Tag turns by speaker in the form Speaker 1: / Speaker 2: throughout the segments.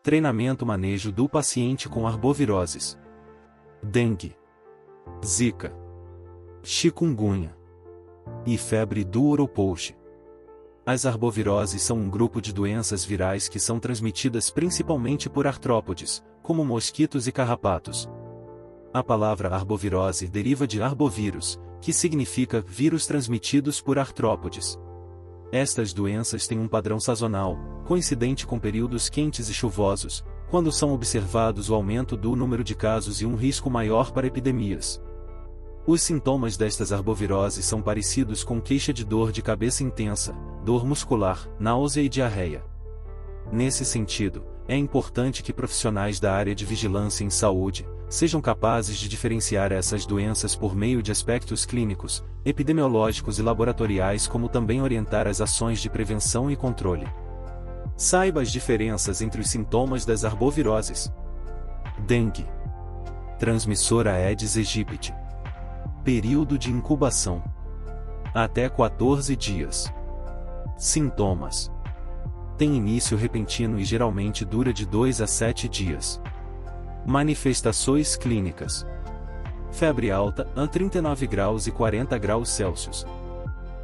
Speaker 1: Treinamento manejo do paciente com arboviroses. Dengue, Zika, chikungunya e febre do Oropouche. As arboviroses são um grupo de doenças virais que são transmitidas principalmente por artrópodes, como mosquitos e carrapatos. A palavra arbovirose deriva de arbovírus, que significa vírus transmitidos por artrópodes. Estas doenças têm um padrão sazonal, coincidente com períodos quentes e chuvosos, quando são observados o aumento do número de casos e um risco maior para epidemias. Os sintomas destas arboviroses são parecidos com queixa de dor de cabeça intensa, dor muscular, náusea e diarreia. Nesse sentido, é importante que profissionais da área de vigilância em saúde sejam capazes de diferenciar essas doenças por meio de aspectos clínicos, epidemiológicos e laboratoriais, como também orientar as ações de prevenção e controle. Saiba as diferenças entre os sintomas das arboviroses. Dengue. Transmissora Aedes aegypti. Período de incubação: até 14 dias. Sintomas: tem início repentino e geralmente dura de 2 a 7 dias. Manifestações clínicas: febre alta, a 39 graus e 40 graus Celsius.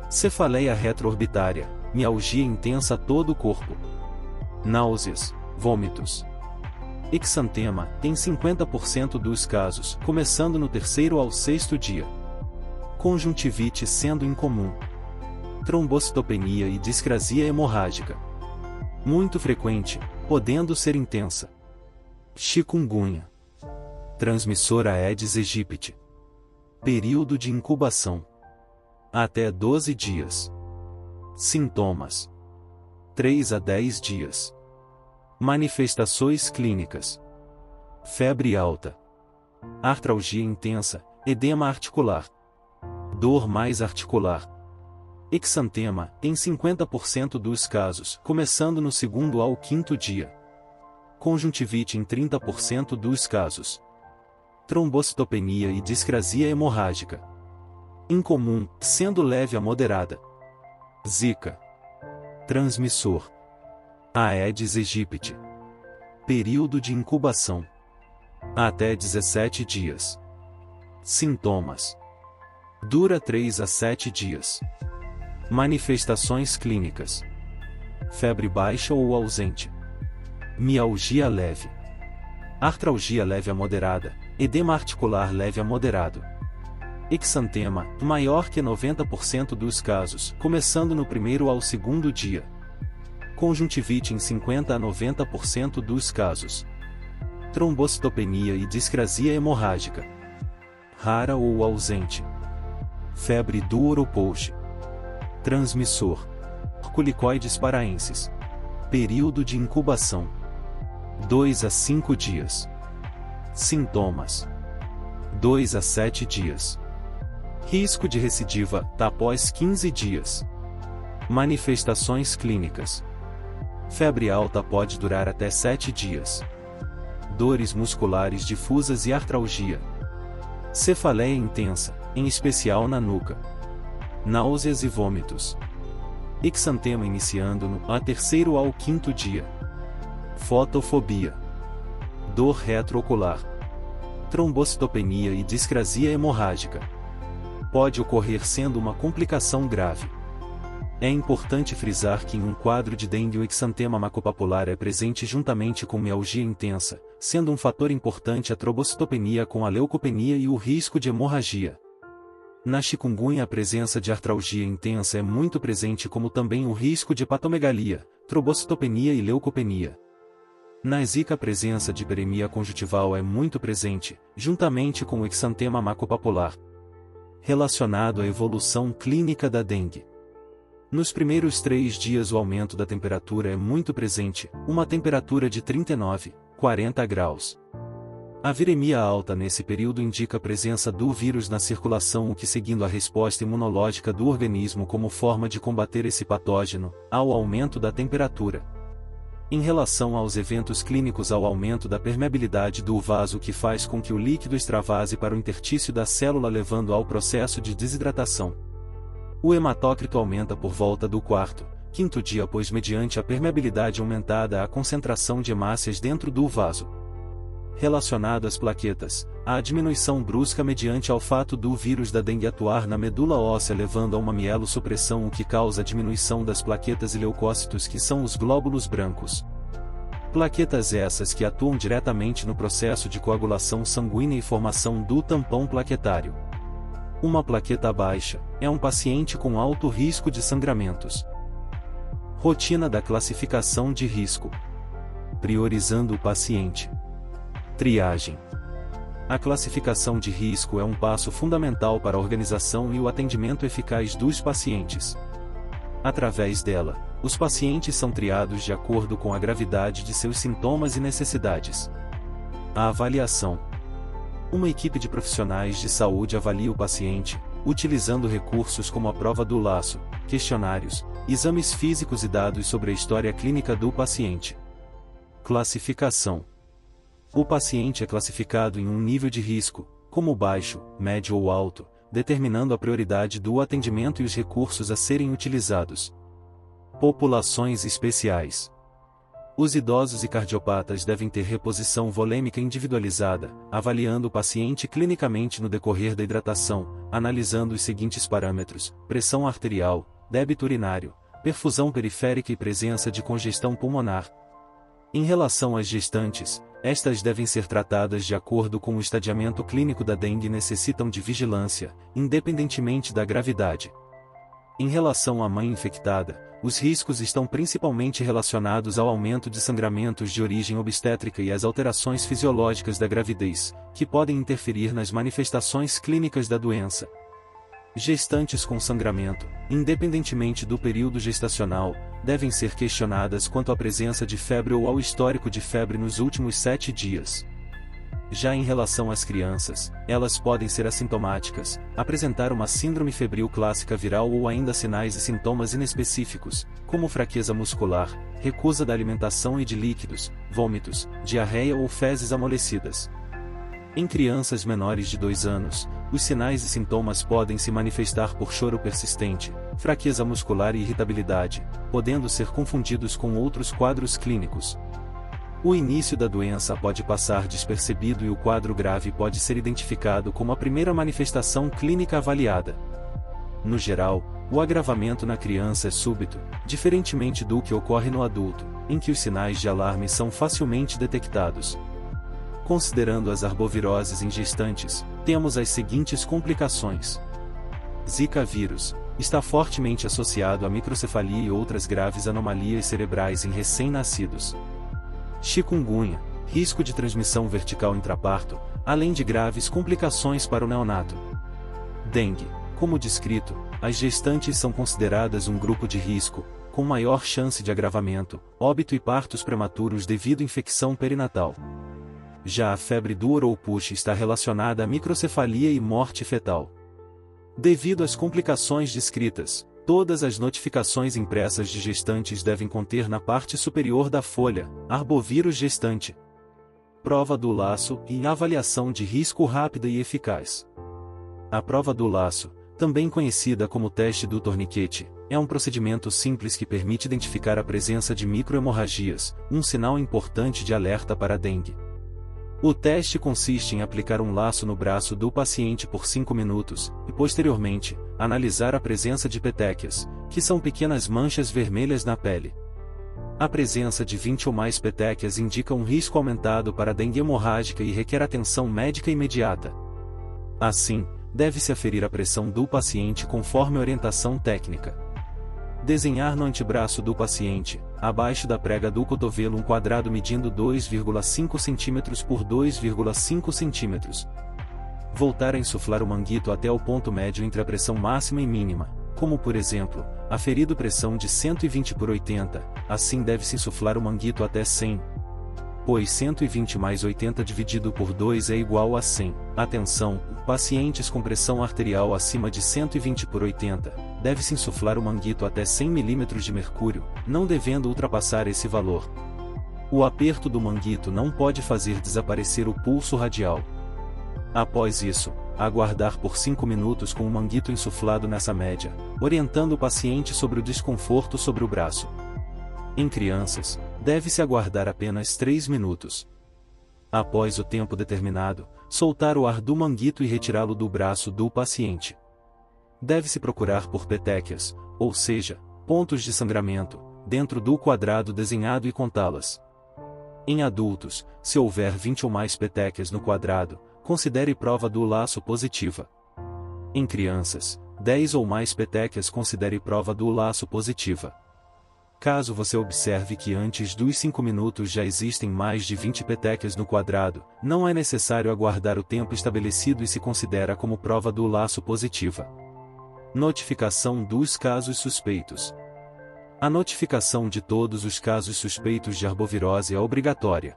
Speaker 1: Cefaleia retroorbitária, mialgia intensa a todo o corpo. Náuseas, vômitos. Exantema, em 50% dos casos, começando no 3º ao 6º dia. Conjuntivite sendo incomum. Trombocitopenia e discrasia hemorrágica. Muito frequente, podendo ser intensa. Chikungunya. Transmissora Aedes aegypti. Período de incubação: até 12 dias. Sintomas: 3 a 10 dias. Manifestações clínicas: febre alta, artralgia intensa, edema articular, dor mais articular. Exantema, em 50% dos casos, começando no 2º ao 5º dia. Conjuntivite em 30% dos casos. Trombocitopenia e discrasia hemorrágica. Incomum, sendo leve a moderada. Zika. Transmissor: Aedes aegypti. Período de incubação: até 17 dias. Sintomas: dura 3 a 7 dias. Manifestações clínicas: febre baixa ou ausente. Mialgia leve. Artralgia leve a moderada, edema articular leve a moderado. Exantema, maior que 90% dos casos, começando no 1º ao 2º dia. Conjuntivite em 50 a 90% dos casos. Trombocitopenia e discrasia hemorrágica. Rara ou ausente. Febre do Oropouche. Transmissor: Culicoides paraensis. Período de incubação: 2 a 5 dias. Sintomas: 2 a 7 dias. Risco de recidiva, após 15 dias. Manifestações clínicas: febre alta pode durar até 7 dias. Dores musculares difusas e artralgia. Cefaleia intensa, em especial na nuca. Náuseas e vômitos. Exantema iniciando no 3º ao 5º dia. Fotofobia. Dor retroocular. Trombocitopenia e discrasia hemorrágica. Pode ocorrer sendo uma complicação grave. É importante frisar que em um quadro de dengue o exantema maculopapular é presente juntamente com mialgia intensa, sendo um fator importante a trombocitopenia com a leucopenia e o risco de hemorragia. Na chikungunya a presença de artralgia intensa é muito presente, como também o risco de hepatomegalia, trombocitopenia e leucopenia. Na Zika a presença de hiperemia conjuntival é muito presente, juntamente com o exantema maculopapular. Relacionado à evolução clínica da dengue. Nos primeiros 3 dias o aumento da temperatura é muito presente, uma temperatura de 39, 40 graus. A viremia alta nesse período indica a presença do vírus na circulação, o que, seguindo a resposta imunológica do organismo como forma de combater esse patógeno, ao aumento da temperatura. Em relação aos eventos clínicos, ao aumento da permeabilidade do vaso, que faz com que o líquido extravase para o intertício da célula, levando ao processo de desidratação. O hematócrito aumenta por volta do 4º, quinto dia após mediante a permeabilidade aumentada à concentração de hemácias dentro do vaso. Relacionado às plaquetas, há a diminuição brusca mediante ao fato do vírus da dengue atuar na medula óssea levando a uma mielossupressão, o que causa a diminuição das plaquetas e leucócitos, que são os glóbulos brancos. Plaquetas essas que atuam diretamente no processo de coagulação sanguínea e formação do tampão plaquetário. Uma plaqueta baixa é um paciente com alto risco de sangramentos. Rotina da classificação de risco. Priorizando o paciente. Triagem. A classificação de risco é um passo fundamental para a organização e o atendimento eficaz dos pacientes. Através dela, os pacientes são triados de acordo com a gravidade de seus sintomas e necessidades. A avaliação. Uma equipe de profissionais de saúde avalia o paciente, utilizando recursos como a prova do laço, questionários, exames físicos e dados sobre a história clínica do paciente. Classificação. O paciente é classificado em um nível de risco, como baixo, médio ou alto, determinando a prioridade do atendimento e os recursos a serem utilizados. Populações especiais. Os idosos e cardiopatas devem ter reposição volêmica individualizada, avaliando o paciente clinicamente no decorrer da hidratação, analisando os seguintes parâmetros: pressão arterial, débito urinário, perfusão periférica e presença de congestão pulmonar. Em relação às gestantes, estas devem ser tratadas de acordo com o estadiamento clínico da dengue e necessitam de vigilância, independentemente da gravidade. Em relação à mãe infectada, os riscos estão principalmente relacionados ao aumento de sangramentos de origem obstétrica e às alterações fisiológicas da gravidez, que podem interferir nas manifestações clínicas da doença. Gestantes com sangramento, independentemente do período gestacional, devem ser questionadas quanto à presença de febre ou ao histórico de febre nos últimos 7 dias. Já em relação às crianças, elas podem ser assintomáticas, apresentar uma síndrome febril clássica viral ou ainda sinais e sintomas inespecíficos, como fraqueza muscular, recusa da alimentação e de líquidos, vômitos, diarreia ou fezes amolecidas. Em crianças menores de 2 anos, os sinais e sintomas podem se manifestar por choro persistente, fraqueza muscular e irritabilidade, podendo ser confundidos com outros quadros clínicos. O início da doença pode passar despercebido e o quadro grave pode ser identificado como a primeira manifestação clínica avaliada. No geral, o agravamento na criança é súbito, diferentemente do que ocorre no adulto, em que os sinais de alarme são facilmente detectados. Considerando as arboviroses em gestantes, temos as seguintes complicações. Zika vírus está fortemente associado à microcefalia e outras graves anomalias cerebrais em recém-nascidos. Chikungunya, risco de transmissão vertical intraparto, além de graves complicações para o neonato. Dengue, como descrito, as gestantes são consideradas um grupo de risco, com maior chance de agravamento, óbito e partos prematuros devido à infecção perinatal. Já a febre do Oropouche está relacionada à microcefalia e morte fetal. Devido às complicações descritas, todas as notificações impressas de gestantes devem conter na parte superior da folha, arbovírus gestante, prova do laço e avaliação de risco rápida e eficaz. A prova do laço, também conhecida como teste do torniquete, é um procedimento simples que permite identificar a presença de microhemorragias, um sinal importante de alerta para a dengue. O teste consiste em aplicar um laço no braço do paciente por 5 minutos, e posteriormente, analisar a presença de petequias, que são pequenas manchas vermelhas na pele. A presença de 20 ou mais petequias indica um risco aumentado para dengue hemorrágica e requer atenção médica imediata. Assim, deve-se aferir a pressão do paciente conforme a orientação técnica. Desenhar no antebraço do paciente, abaixo da prega do cotovelo, um quadrado medindo 2,5 cm por 2,5 cm. Voltar a insuflar o manguito até o ponto médio entre a pressão máxima e mínima, como por exemplo, aferido pressão de 120 por 80, assim deve-se insuflar o manguito até 100, pois 120 mais 80 dividido por 2 é igual a 100. Atenção, pacientes com pressão arterial acima de 120 por 80, deve-se insuflar o manguito até 100 mm de mercúrio, não devendo ultrapassar esse valor. O aperto do manguito não pode fazer desaparecer o pulso radial. Após isso, aguardar por 5 minutos com o manguito insuflado nessa média, orientando o paciente sobre o desconforto sobre o braço. Em crianças, deve-se aguardar apenas 3 minutos. Após o tempo determinado, soltar o ar do manguito e retirá-lo do braço do paciente. Deve-se procurar por petequias, ou seja, pontos de sangramento, dentro do quadrado desenhado e contá-las. Em adultos, se houver 20 ou mais petequias no quadrado, considere prova do laço positiva. Em crianças, 10 ou mais petequias considere prova do laço positiva. Caso você observe que antes dos 5 minutos já existem mais de 20 petequias no quadrado, não é necessário aguardar o tempo estabelecido e se considera como prova do laço positiva. Notificação dos casos suspeitos. A notificação de todos os casos suspeitos de arbovirose é obrigatória.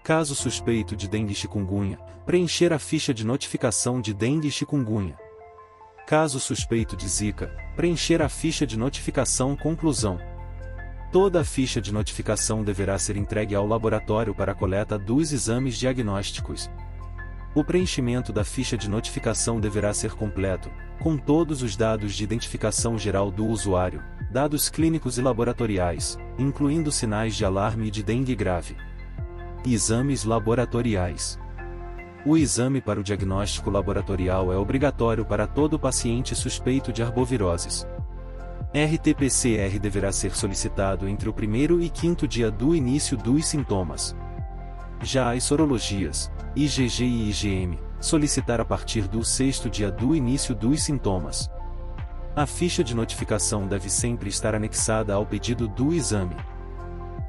Speaker 1: Caso suspeito de dengue e chikungunya, preencher a ficha de notificação de dengue e chikungunya. Caso suspeito de zika, preencher a ficha de notificação conclusão. Toda a ficha de notificação deverá ser entregue ao laboratório para a coleta dos exames diagnósticos. O preenchimento da ficha de notificação deverá ser completo, com todos os dados de identificação geral do usuário, dados clínicos e laboratoriais, incluindo sinais de alarme e de dengue grave. Exames laboratoriais. O exame para o diagnóstico laboratorial é obrigatório para todo paciente suspeito de arboviroses. RT-PCR deverá ser solicitado entre o primeiro e quinto dia do início dos sintomas. Já as sorologias, IgG e IgM, solicitar a partir do sexto dia do início dos sintomas. A ficha de notificação deve sempre estar anexada ao pedido do exame.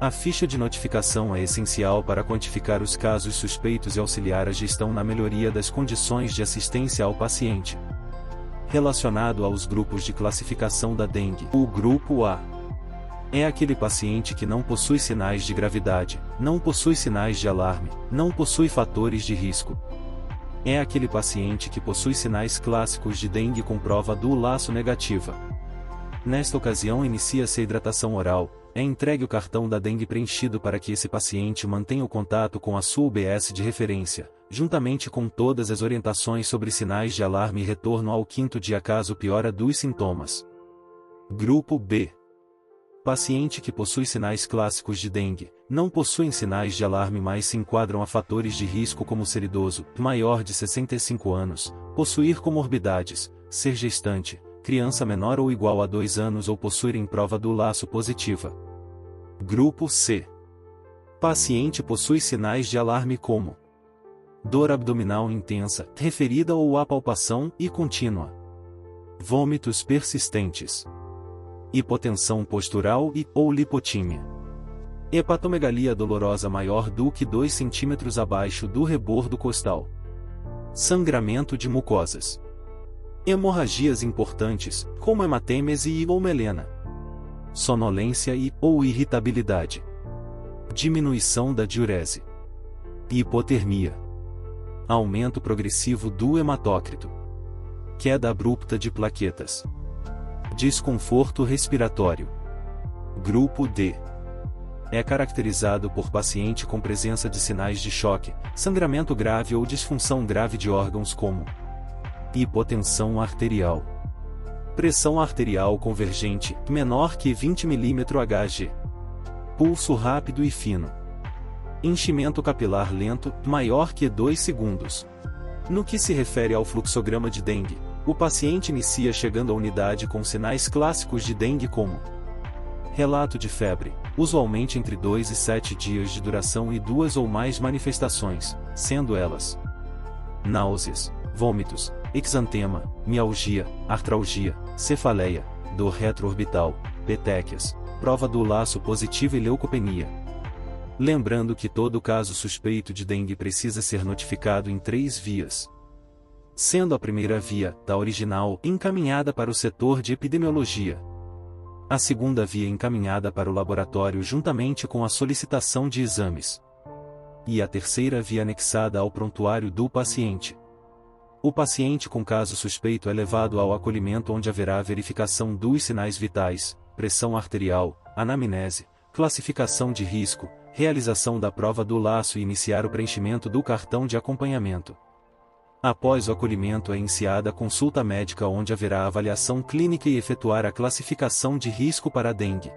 Speaker 1: A ficha de notificação é essencial para quantificar os casos suspeitos e auxiliar a gestão na melhoria das condições de assistência ao paciente. Relacionado aos grupos de classificação da dengue, o grupo A é aquele paciente que não possui sinais de gravidade, não possui sinais de alarme, não possui fatores de risco. É aquele paciente que possui sinais clássicos de dengue com prova do laço negativa. Nesta ocasião inicia-se a hidratação oral, é entregue o cartão da dengue preenchido para que esse paciente mantenha o contato com a sua UBS de referência, juntamente com todas as orientações sobre sinais de alarme e retorno ao quinto dia caso piora dos sintomas. Grupo B. Paciente que possui sinais clássicos de dengue, não possuem sinais de alarme mas se enquadram a fatores de risco como ser idoso, maior de 65 anos, possuir comorbidades, ser gestante, criança menor ou igual a 2 anos ou possuírem prova do laço positiva. Grupo C. Paciente possui sinais de alarme como dor abdominal intensa, referida ou apalpação e contínua, vômitos persistentes, hipotensão postural e ou lipotímia, hepatomegalia dolorosa maior do que 2 cm abaixo do rebordo costal, sangramento de mucosas, hemorragias importantes, como hematêmese e ou melena, sonolência e ou irritabilidade, diminuição da diurese, hipotermia, aumento progressivo do hematócrito, queda abrupta de plaquetas, desconforto respiratório. Grupo D. É caracterizado por paciente com presença de sinais de choque, sangramento grave ou disfunção grave de órgãos como hipotensão arterial, pressão arterial convergente, menor que 20 mmHg, pulso rápido e fino, enchimento capilar lento, maior que 2 segundos. No que se refere ao fluxograma de dengue, o paciente inicia chegando à unidade com sinais clássicos de dengue como relato de febre, usualmente entre 2 e 7 dias de duração e 2 ou mais manifestações, sendo elas náuseas, vômitos, exantema, mialgia, artralgia, cefaleia, dor retroorbital, petequias, prova do laço positiva e leucopenia. Lembrando que todo caso suspeito de dengue precisa ser notificado em 3 vias. Sendo a primeira via, da original, encaminhada para o setor de epidemiologia. A segunda via encaminhada para o laboratório juntamente com a solicitação de exames. E a terceira via anexada ao prontuário do paciente. O paciente com caso suspeito é levado ao acolhimento onde haverá verificação dos sinais vitais, pressão arterial, anamnese, classificação de risco, realização da prova do laço e iniciar o preenchimento do cartão de acompanhamento. Após o acolhimento é iniciada a consulta médica onde haverá avaliação clínica e efetuar a classificação de risco para a dengue,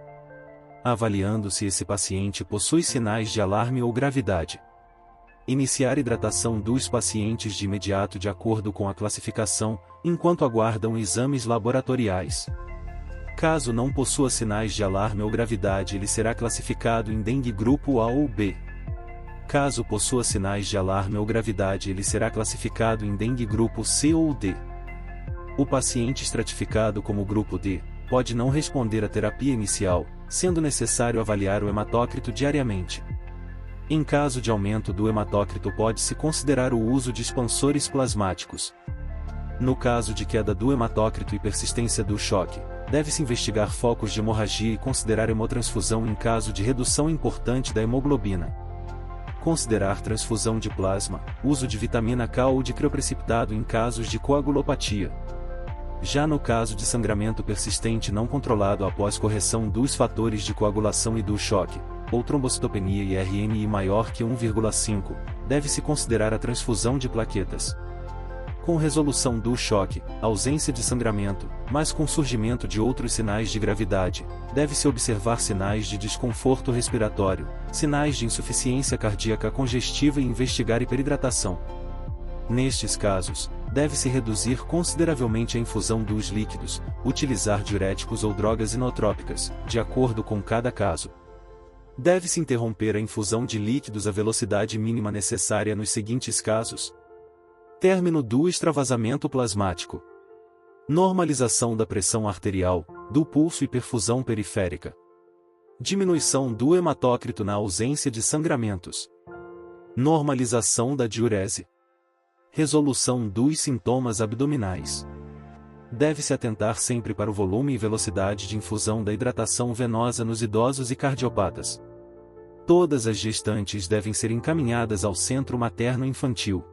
Speaker 1: avaliando se esse paciente possui sinais de alarme ou gravidade. Iniciar hidratação dos pacientes de imediato de acordo com a classificação, enquanto aguardam exames laboratoriais. Caso não possua sinais de alarme ou gravidade, ele será classificado em dengue grupo A ou B. Caso possua sinais de alarme ou gravidade, ele será classificado em dengue grupo C ou D. O paciente estratificado como grupo D pode não responder à terapia inicial, sendo necessário avaliar o hematócrito diariamente. Em caso de aumento do hematócrito, pode-se considerar o uso de expansores plasmáticos. No caso de queda do hematócrito e persistência do choque, deve-se investigar focos de hemorragia e considerar hemotransfusão em caso de redução importante da hemoglobina. Considerar transfusão de plasma, uso de vitamina K ou de crioprecipitado em casos de coagulopatia. Já no caso de sangramento persistente não controlado após correção dos fatores de coagulação e do choque, ou trombocitopenia e RMI maior que 1,5, deve-se considerar a transfusão de plaquetas. Com resolução do choque, ausência de sangramento, mas com surgimento de outros sinais de gravidade, deve-se observar sinais de desconforto respiratório, sinais de insuficiência cardíaca congestiva e investigar hiperidratação. Nestes casos, deve-se reduzir consideravelmente a infusão dos líquidos, utilizar diuréticos ou drogas inotrópicas, de acordo com cada caso. Deve-se interromper a infusão de líquidos à velocidade mínima necessária nos seguintes casos: término do extravasamento plasmático, normalização da pressão arterial, do pulso e perfusão periférica, diminuição do hematócrito na ausência de sangramentos, normalização da diurese, resolução dos sintomas abdominais. Deve-se atentar sempre para o volume e velocidade de infusão da hidratação venosa nos idosos e cardiopatas. Todas as gestantes devem ser encaminhadas ao centro materno-infantil.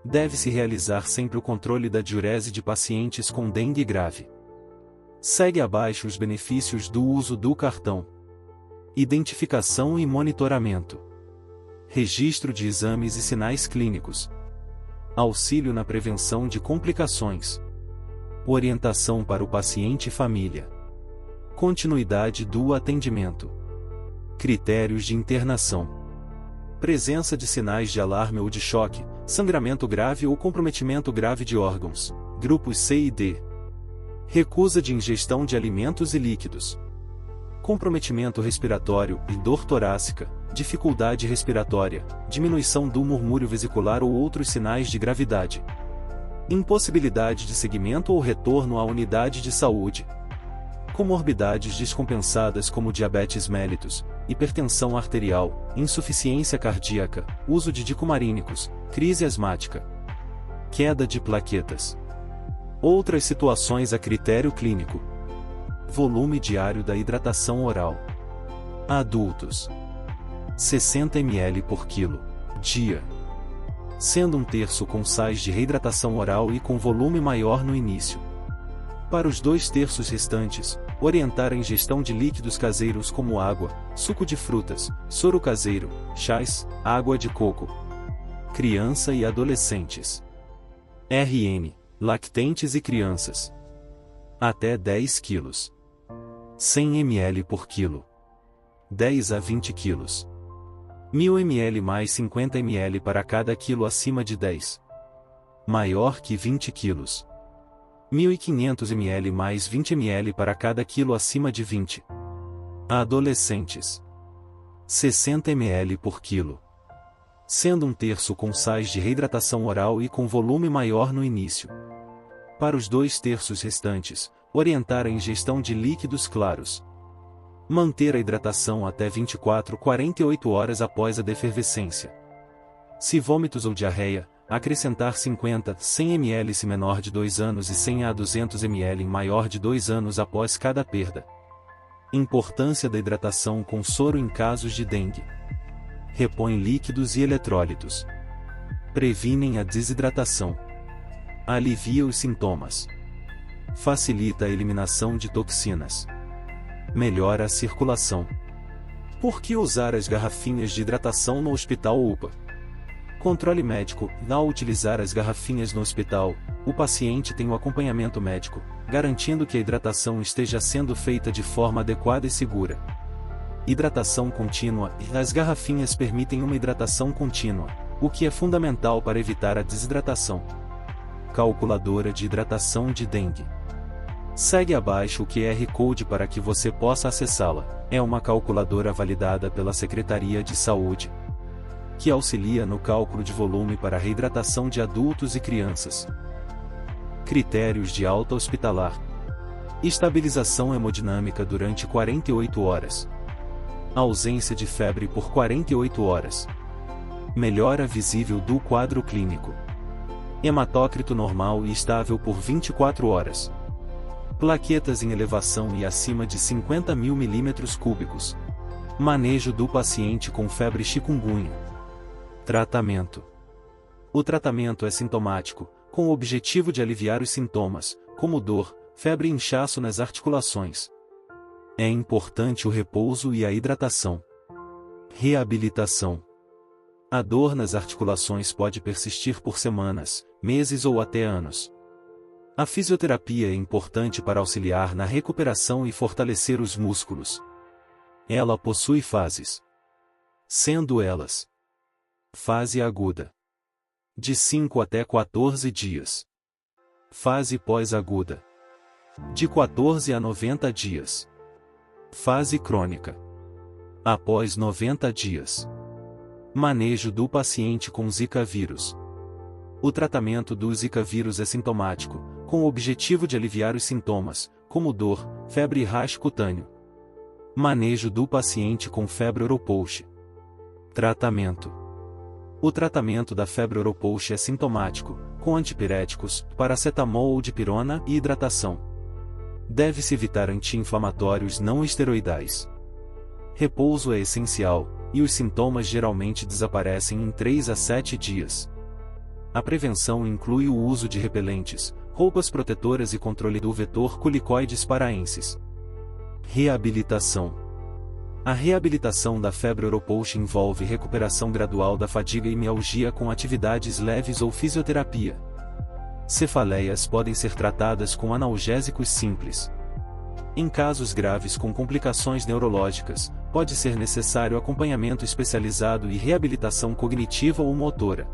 Speaker 1: Deve-se realizar sempre o controle da diurese de pacientes com dengue grave. Segue abaixo os benefícios do uso do cartão: identificação e monitoramento, registro de exames e sinais clínicos, auxílio na prevenção de complicações, orientação para o paciente e família, continuidade do atendimento, critérios de internação, presença de sinais de alarme ou de choque, sangramento grave ou comprometimento grave de órgãos, grupos C e D, recusa de ingestão de alimentos e líquidos, comprometimento respiratório e dor torácica, dificuldade respiratória, diminuição do murmúrio vesicular ou outros sinais de gravidade, impossibilidade de seguimento ou retorno à unidade de saúde, comorbidades descompensadas como diabetes mellitus, hipertensão arterial, insuficiência cardíaca, uso de dicumarínicos, crise asmática, queda de plaquetas. Outras situações a critério clínico: volume diário da hidratação oral. Adultos: 60 ml por quilo, dia, sendo 1/3 com sais de reidratação oral e com volume maior no início. Para os 2/3 restantes, orientar a ingestão de líquidos caseiros como água, suco de frutas, soro caseiro, chás, água de coco. Criança e adolescentes. RN, lactentes e crianças. Até 10 kg. 100 ml por quilo. 10 a 20 kg. 1000 ml mais 50 ml para cada quilo acima de 10. Maior que 20 kg. 1500 ml mais 20 ml para cada quilo acima de 20. Adolescentes. 60 ml por quilo. Sendo 1/3 com sais de reidratação oral e com volume maior no início. Para os 2/3 restantes, orientar a ingestão de líquidos claros. Manter a hidratação até 24-48 horas após a defervescência. Se vômitos ou diarreia, acrescentar 50-100 ml se menor de 2 anos e 100 a 200 ml em maior de 2 anos após cada perda. Importância da hidratação com soro em casos de dengue. Repõe líquidos e eletrólitos. Previnem a desidratação. Alivia os sintomas. Facilita a eliminação de toxinas. Melhora a circulação. Por que usar as garrafinhas de hidratação no hospital UPA? Controle médico. Ao utilizar as garrafinhas no hospital, o paciente tem o acompanhamento médico, garantindo que a hidratação esteja sendo feita de forma adequada e segura. Hidratação contínua. As garrafinhas permitem uma hidratação contínua, o que é fundamental para evitar a desidratação. Calculadora de hidratação de dengue. Segue abaixo o QR Code para que você possa acessá-la. É uma calculadora validada pela Secretaria de Saúde, que auxilia no cálculo de volume para a reidratação de adultos e crianças. Critérios de alta hospitalar. Estabilização hemodinâmica durante 48 horas. Ausência de febre por 48 horas. Melhora visível do quadro clínico. Hematócrito normal e estável por 24 horas. Plaquetas em elevação e acima de 50.000 mm3. Manejo do paciente com febre chikungunya. Tratamento. O tratamento é sintomático, com o objetivo de aliviar os sintomas, como dor, febre e inchaço nas articulações. É importante o repouso e a hidratação. Reabilitação. A dor nas articulações pode persistir por semanas, meses ou até anos. A fisioterapia é importante para auxiliar na recuperação e fortalecer os músculos. Ela possui fases, sendo elas: fase aguda, de 5 até 14 dias. Fase pós-aguda, de 14 a 90 dias. Fase crônica, após 90 dias. Manejo do paciente com Zika vírus. O tratamento do Zika vírus é sintomático, com o objetivo de aliviar os sintomas, como dor, febre e rash cutâneo. Manejo do paciente com febre oropouche. Tratamento. O tratamento da febre oropouche é sintomático, com antipiréticos, paracetamol ou dipirona e hidratação. Deve-se evitar anti-inflamatórios não esteroidais. Repouso é essencial, e os sintomas geralmente desaparecem em 3 a 7 dias. A prevenção inclui o uso de repelentes, roupas protetoras e controle do vetor Culicoides paraensis. Reabilitação. A reabilitação da febre oropouche envolve recuperação gradual da fadiga e mialgia com atividades leves ou fisioterapia. Cefaleias podem ser tratadas com analgésicos simples. Em casos graves com complicações neurológicas, pode ser necessário acompanhamento especializado e reabilitação cognitiva ou motora.